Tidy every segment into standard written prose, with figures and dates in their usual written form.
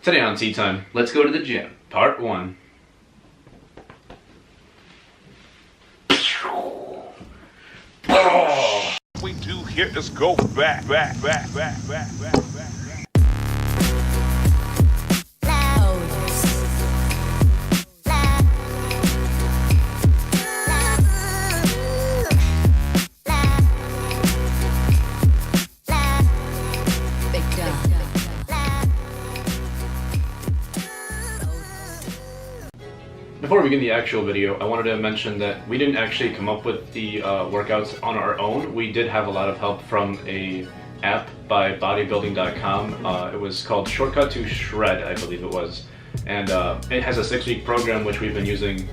Today on Tea Time, let's go to the gym. Part 1. Oh. We do here is go back. Before we begin the actual video, I wanted to mention that we didn't actually come up with the workouts on our own. We did have a lot of help from an app by bodybuilding.com. It was called Shortcut to Shred, I believe it was. And it has a 6-week program which we've been using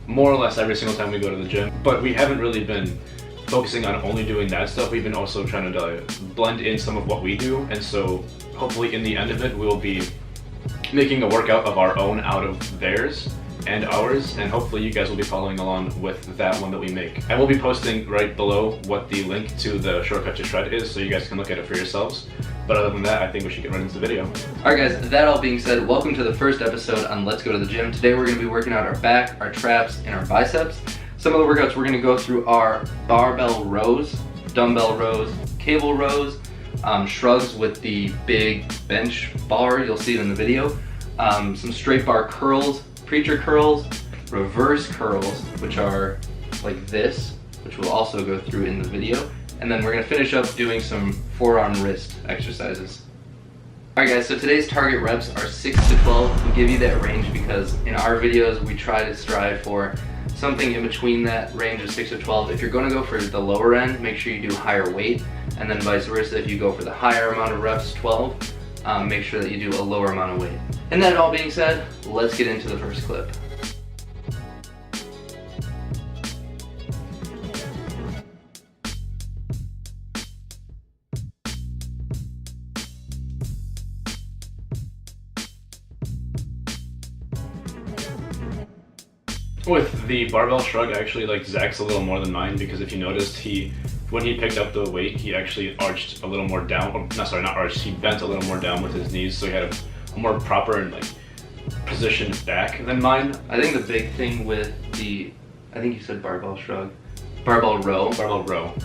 more or less every single time we go to the gym. But we haven't really been focusing on only doing that stuff. We've been also trying to blend in some of what we do. And so hopefully in the end of it, we'll be making a workout of our own out of theirs and ours, and hopefully you guys will be following along with that one that we make. I will be posting right below what the link to the Shortcut to Shred is, so you guys can look at it for yourselves. But other than that, I think we should get right into the video. Alright guys, that all being said, welcome to the first episode on Let's Go to the Gym. Today we're going to be working out our back, our traps, and our biceps. Some of the workouts we're going to go through are barbell rows, dumbbell rows, cable rows, shrugs with the big bench bar, you'll see it in the video, some straight bar curls, preacher curls, reverse curls, which are like this, which we'll also go through in the video, and then we're going to finish up doing some forearm wrist exercises. Alright guys, so today's target reps are 6 to 12. We give you that range because in our videos we try to strive for something in between that range of 6 to 12. If you're going to go for the lower end, make sure you do higher weight, and then vice versa, if you go for the higher amount of reps, 12, make sure that you do a lower amount of weight. And that all being said, let's get into the first clip. With the barbell shrug, I actually like Zach's a little more than mine, because if you noticed, when he picked up the weight, he actually arched a little more down. Oh, no, sorry, not arched. He bent a little more down with his knees, so he had a more proper and positioned back than mine. I think the big thing with I think you said barbell shrug, barbell row,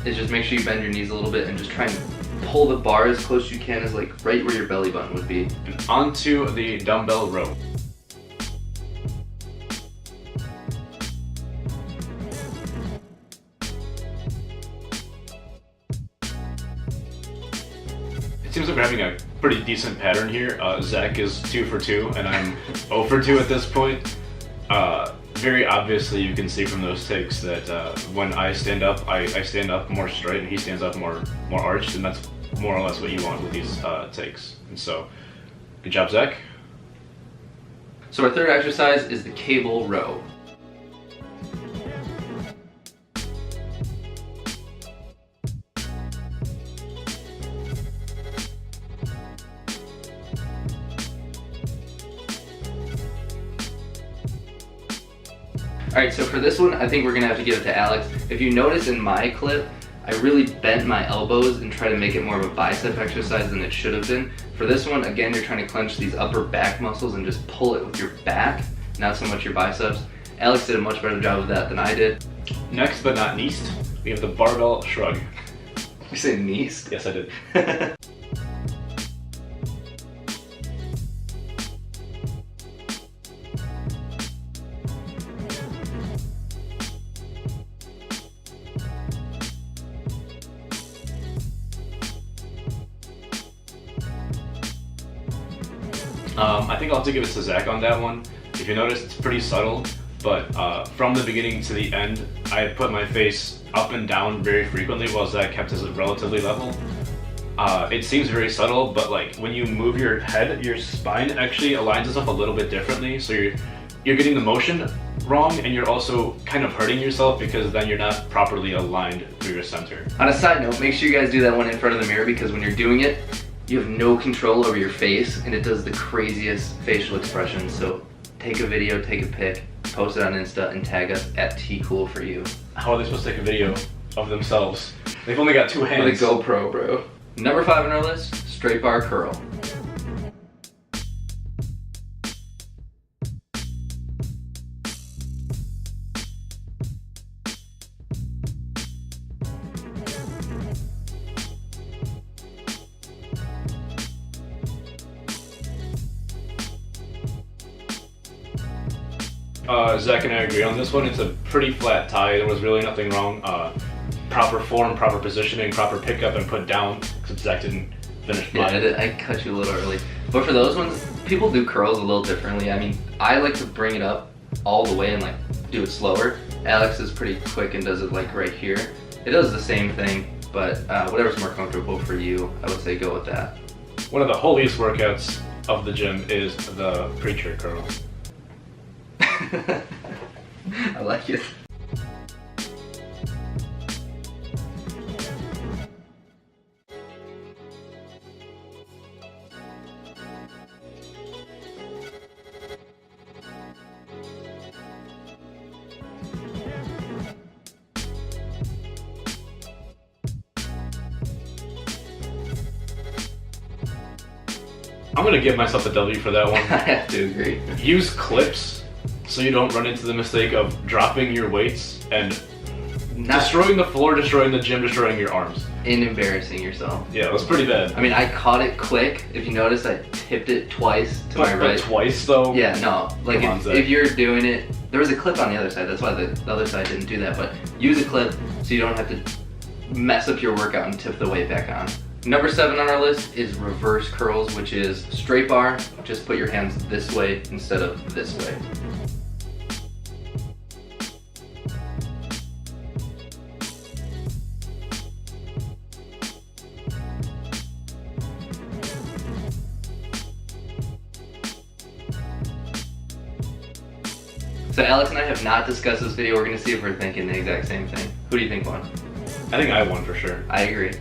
is just make sure you bend your knees a little bit and just try and pull the bar as close as you can as right where your belly button would be. And onto the dumbbell row. It seems like we're having a pretty decent pattern here. Zach is 2 for 2 and I'm 0 for 2 at this point. Very obviously you can see from those takes that when I stand up, I stand up more straight and he stands up more arched, and that's more or less what you want with these takes. And so, good job, Zach. So our third exercise is the cable row. Alright, so for this one, I think we're going to have to give it to Alex. If you notice in my clip, I really bent my elbows and tried to make it more of a bicep exercise than it should have been. For this one, again, you're trying to clench these upper back muscles and just pull it with your back, not so much your biceps. Alex did a much better job of that than I did. Next but not least, we have the barbell shrug. You say least? Yes, I did. I think I'll have to give it to Zach on that one. If you notice, it's pretty subtle, but from the beginning to the end, I put my face up and down very frequently while Zach kept his relatively level. It seems very subtle, but when you move your head, your spine actually aligns itself a little bit differently, so you're getting the motion wrong, and you're also kind of hurting yourself because then you're not properly aligned through your center. On a side note, make sure you guys do that one in front of the mirror, because when you're doing it, you have no control over your face, and it does the craziest facial expressions. So take a video, take a pic, post it on Insta, and tag us at teacoolforyou. How are they supposed to take a video of themselves? They've only got 2 hands. With a GoPro, bro. Number 5 on our list, straight bar curl. Zach and I agree on this one. It's a pretty flat tie. There was really nothing wrong. Proper form, proper positioning, proper pickup and put down. Except Zach didn't finish mine. Yeah, I cut you a little early. But for those ones, people do curls a little differently. I mean, I like to bring it up all the way and like do it slower. Alex is pretty quick and does it like right here. It does the same thing, but whatever's more comfortable for you, I would say go with that. One of the holiest workouts of the gym is the preacher curl. I like it. I'm gonna give myself a W for that one. I have to agree. Use clips so you don't run into the mistake of dropping your weights and destroying the floor, destroying the gym, destroying your arms. And embarrassing yourself. Yeah, it was pretty bad. I mean, I caught it quick. If you notice, I tipped it twice to my right. But twice though? Yeah, no. Like Come on, if you're doing it, there was a clip on the other side. That's why the other side didn't do that. But use a clip so you don't have to mess up your workout and tip the weight back on. Number 7 on our list is reverse curls, which is straight bar. Just put your hands this way instead of this way. So Alex and I have not discussed this video. We're gonna see if we're thinking the exact same thing. Who do you think won? I think I won for sure. I agree. Do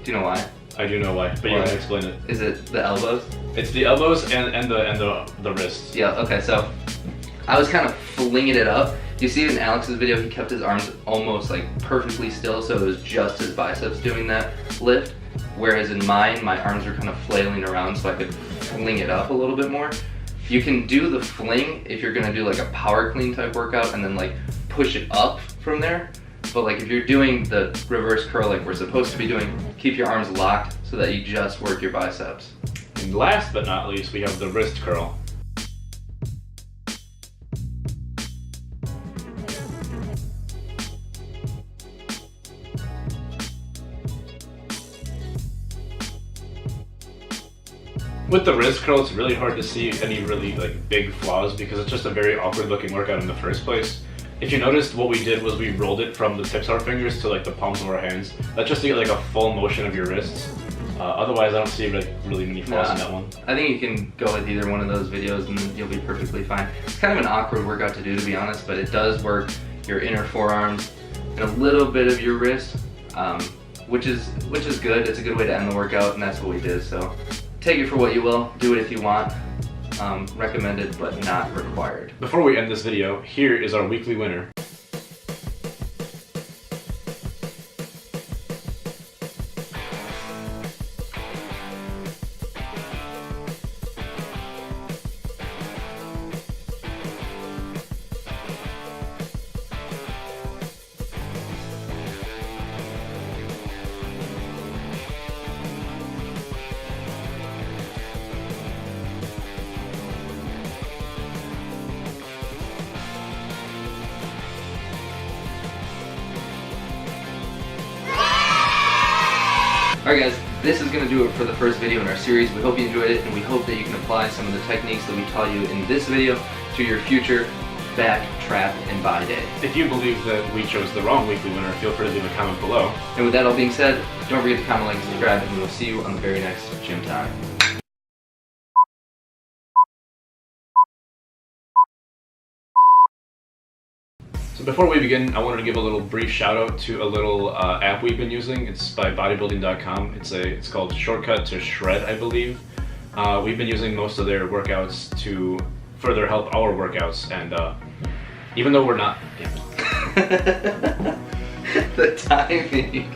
you know why? I do know why, but you can explain it. Is it the elbows? It's the elbows and the wrists. Yeah, okay, so I was kind of flinging it up. You see in Alex's video, he kept his arms almost like perfectly still, so it was just his biceps doing that lift. Whereas in mine, my arms were kind of flailing around so I could fling it up a little bit more. You can do the fling if you're gonna do like a power clean type workout and then like push it up from there. But like if you're doing the reverse curl like we're supposed to be doing, keep your arms locked so that you just work your biceps. And last but not least, we have the wrist curl. With the wrist curl, it's really hard to see any really like big flaws because it's just a very awkward looking workout in the first place. If you noticed, what we did was we rolled it from the tips of our fingers to like the palms of our hands. That's just to get like a full motion of your wrists. Otherwise, I don't see like really many flaws in that one. I think you can go with either one of those videos and you'll be perfectly fine. It's kind of an awkward workout to do, to be honest, but it does work your inner forearms and a little bit of your wrist, which is good. It's a good way to end the workout, and that's what we did. So take it for what you will. Do it if you want. Recommended, but not required. Before we end this video, here is our weekly winner. Alright guys, this is going to do it for the first video in our series. We hope you enjoyed it, and we hope that you can apply some of the techniques that we taught you in this video to your future back, trap, and body day. If you believe that we chose the wrong weekly winner, feel free to leave a comment below. And with that all being said, don't forget to comment, like, and subscribe, and we will see you on the very next gym time. So before we begin, I wanted to give a little brief shout out to a little app we've been using. It's by bodybuilding.com. It's called Shortcut to Shred, I believe. We've been using most of their workouts to further help our workouts, and even though we're not... The timing.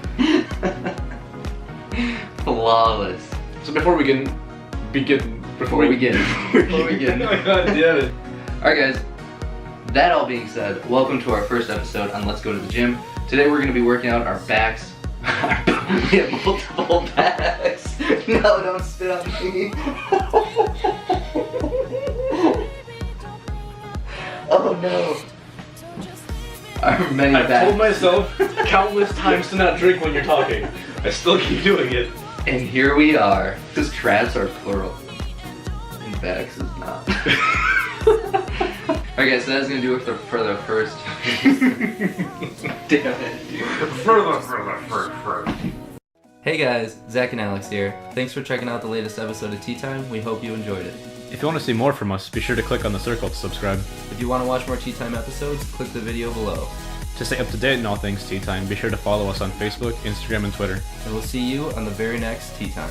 Flawless. So before we begin... Before we begin. God damn it. Alright guys, that all being said, welcome to our first episode on Let's Go to the Gym. Today we're going to be working out our backs. We have multiple backs. No, don't spit on me. Oh no. Our many I've bags. told myself countless times to not drink when you're talking. I still keep doing it. And here we are. Because traps are plural. And bags is not. Alright guys, so that's gonna do it for the first. Damn it, dude. Further. Hey guys, Zach and Alex here. Thanks for checking out the latest episode of Tea Time. We hope you enjoyed it. If you want to see more from us, be sure to click on the circle to subscribe. If you want to watch more Tea Time episodes, click the video below. To stay up to date in all things Tea Time, be sure to follow us on Facebook, Instagram, and Twitter. And we'll see you on the very next Tea Time.